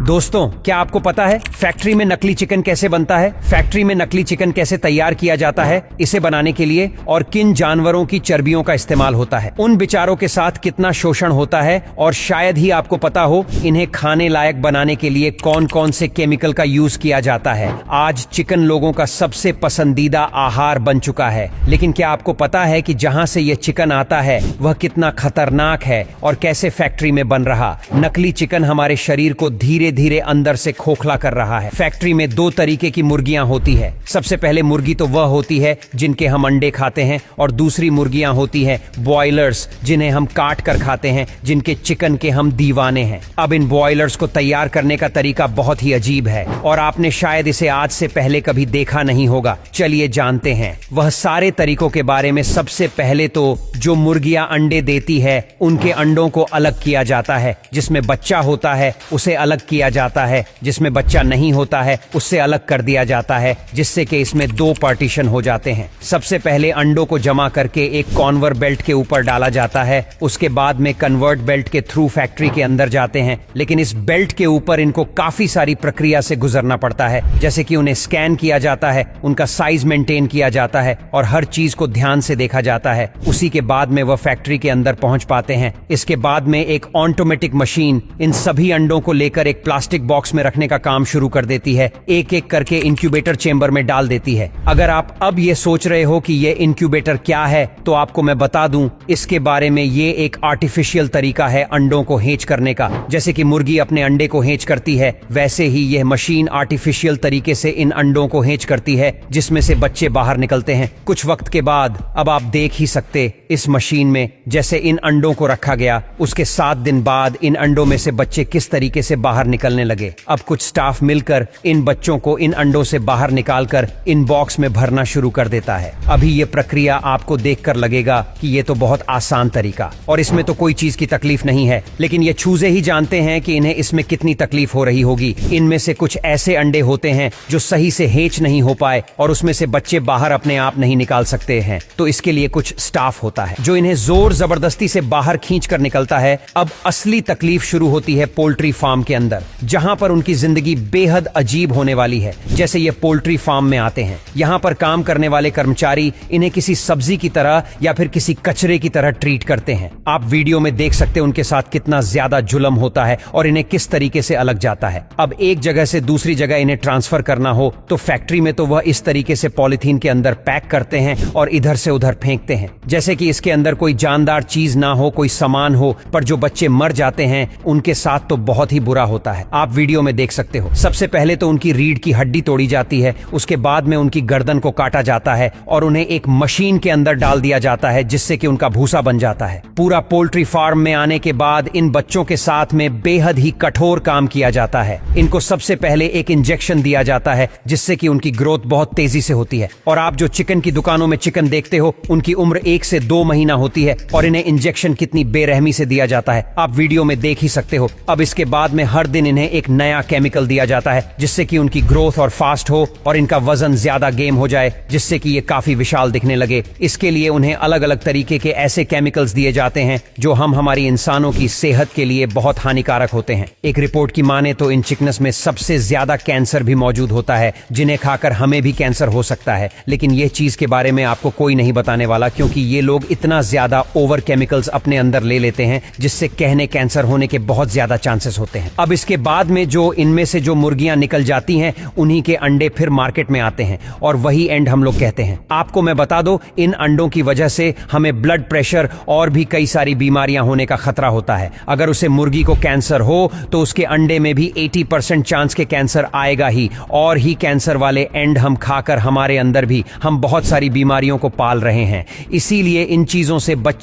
दोस्तों, क्या आपको पता है फैक्ट्री में नकली चिकन कैसे बनता है? फैक्ट्री में नकली चिकन कैसे तैयार किया जाता है, इसे बनाने के लिए और किन जानवरों की चर्बियों का इस्तेमाल होता है, उन बेचारों के साथ कितना शोषण होता है, और शायद ही आपको पता हो इन्हें खाने लायक बनाने के लिए कौन कौन से केमिकल का यूज किया जाता है। आज चिकन लोगों का सबसे पसंदीदा आहार बन चुका है, लेकिन क्या आपको पता है कि जहां से यह चिकन आता है वह कितना खतरनाक है और कैसे फैक्ट्री में बन रहा? नकली चिकन हमारे शरीर को धीरे धीरे अंदर से खोखला कर रहा है। फैक्ट्री में दो तरीके की मुर्गियां होती है। सबसे पहले मुर्गी तो वह होती है जिनके हम अंडे खाते हैं, और दूसरी मुर्गियां होती है बॉयलर्स, जिन्हें हम काट कर खाते हैं, जिनके चिकन के हम दीवाने हैं। अब इन बॉयलर्स को तैयार करने का तरीका बहुत ही अजीब है और आपने शायद इसे आज से पहले कभी देखा नहीं होगा। चलिए जानते हैं वह सारे तरीकों के बारे में। सबसे पहले तो जो मुर्गियां अंडे देती है उनके अंडों को अलग किया जाता है। जिसमें बच्चा होता है उसे अलग किया जाता है, जिसमें बच्चा नहीं होता है उससे अलग कर दिया जाता है, जिससे कि इसमें दो पार्टीशन हो जाते हैं। सबसे पहले अंडों को जमा करके एक कॉन्वर बेल्ट के ऊपर डाला जाता है। उसके बाद में कन्वर्ट बेल्ट के थ्रू फैक्ट्री के अंदर जाते हैं, लेकिन इस बेल्ट के ऊपर इनको काफी सारी प्रक्रिया से गुजरना पड़ता है, जैसे कि उन्हें स्कैन किया जाता है, उनका साइज मेंटेन किया जाता है और हर चीज को ध्यान से देखा जाता है। उसी के बाद में वह फैक्ट्री के अंदर पहुंच पाते हैं। इसके बाद में एक ऑटोमेटिक मशीन इन सभी अंडों को लेकर एक प्लास्टिक बॉक्स में रखने का काम शुरू कर देती है, एक एक करके इंक्यूबेटर चेंबर में डाल देती है। अगर आप अब ये सोच रहे हो कि ये इंक्यूबेटर क्या है, तो आपको मैं बता दूं इसके बारे में। ये एक आर्टिफिशियल तरीका है अंडों को हेच करने का। जैसे कि मुर्गी अपने अंडे को हेच करती है, वैसे ही यह मशीन आर्टिफिशियल तरीके से इन अंडों को हेच करती है, जिसमें से बच्चे बाहर निकलते हैं। कुछ वक्त के बाद अब आप देख ही सकते इस मशीन में जैसे इन अंडों को रखा गया, उसके 7 दिन बाद इन अंडों में से बच्चे किस तरीके से बाहर निकलने लगे। अब कुछ स्टाफ मिलकर इन बच्चों को इन अंडों से बाहर निकालकर इन बॉक्स में भरना शुरू कर देता है। अभी ये प्रक्रिया आपको देखकर लगेगा कि ये तो बहुत आसान तरीका और इसमें तो कोई चीज की तकलीफ नहीं है, लेकिन ये चूजे ही जानते हैं कि इन्हें इसमें कितनी तकलीफ हो रही होगी। इनमें से कुछ ऐसे अंडे होते हैं जो सही से हेच नहीं हो पाए और उसमें से बच्चे बाहर अपने आप नहीं निकाल सकते हैं, तो इसके लिए कुछ स्टाफ होता है जो इन्हें जोर जबरदस्ती से बाहर खींच कर निकलता है। अब असली तकलीफ शुरू होती है पोल्ट्री फार्म के अंदर, जहां पर उनकी जिंदगी बेहद अजीब होने वाली है। जैसे ये पोल्ट्री फार्म में आते हैं, यहाँ पर काम करने वाले कर्मचारी इन्हें किसी सब्जी की तरह या फिर किसी कचरे की तरह ट्रीट करते हैं। आप वीडियो में देख सकते हैं उनके साथ कितना ज्यादा जुल्म होता है और इन्हें किस तरीके से अलग जाता है। अब एक जगह से दूसरी जगह इन्हें ट्रांसफर करना हो तो फैक्ट्री में तो वह इस तरीके से पॉलिथीन के अंदर पैक करते हैं और इधर से उधर फेंकते हैं, जैसे कि इसके अंदर कोई जानदार चीज ना हो, कोई सामान हो। पर जो बच्चे मर जाते हैं उनके साथ तो बहुत ही बुरा होता है। आप वीडियो में देख सकते हो। सबसे पहले तो उनकी रीढ़ की हड्डी तोड़ी जाती है, उसके बाद में उनकी गर्दन को काटा जाता है और उन्हें एक मशीन के अंदर डाल दिया जाता है, जिससे कि उनका भूसा बन जाता है। पूरा पोल्ट्री फार्म में आने के बाद इन बच्चों के साथ में बेहद ही कठोर काम किया जाता है। इनको सबसे पहले एक इंजेक्शन दिया जाता है, जिससे कि उनकी ग्रोथ बहुत तेजी से होती है। और आप जो चिकन की दुकानों में चिकन देखते हो, उनकी उम्र 1 से 2 महीना होती है और इन्हें इंजेक्शन कितनी बेरहमी से दिया जाता है आप वीडियो में देख ही सकते हो। अब इसके बाद में हर दिन इन्हें एक नया केमिकल दिया जाता है, जिससे कि उनकी ग्रोथ और फास्ट हो और इनका वजन ज्यादा गेम हो जाए, जिससे कि ये काफी विशाल दिखने लगे। इसके लिए उन्हें अलग अलग तरीके के ऐसे केमिकल्स दिए जाते हैं जो हमारी इंसानों की सेहत के लिए बहुत हानिकारक होते हैं। एक रिपोर्ट की माने तो इन चिकन्स में सबसे ज्यादा कैंसर भी मौजूद होता है, जिन्हें खाकर हमें भी कैंसर हो सकता है। लेकिन ये चीज के बारे में आपको कोई नहीं बताने वाला, क्योंकि ये लोग इतना ज्यादा ओवर केमिकल्स अपने अंदर ले लेते हैं, जिससे कहने कैंसर होने के बहुत ज्यादा चांसेस होते हैं। अब इसके बाद में जो इनमें से जो मुर्गियां निकल जाती हैं, उन्हीं के अंडे फिर मार्केट में आते हैं और वही एंड हम लोग कहते हैं। आपको मैं बता दूं, इन अंडों की वजह से हमें ब्लड प्रेशर और भी कई सारी बीमारियां होने का खतरा होता है। अगर उसे मुर्गी को कैंसर हो तो उसके अंडे में भी 80% चांस के कैंसर आएगा ही, और ही कैंसर वाले एंड हम खाकर हमारे अंदर भी हम बहुत सारी बीमारियों को पाल रहे हैं। इसीलिए इन चीजों से बच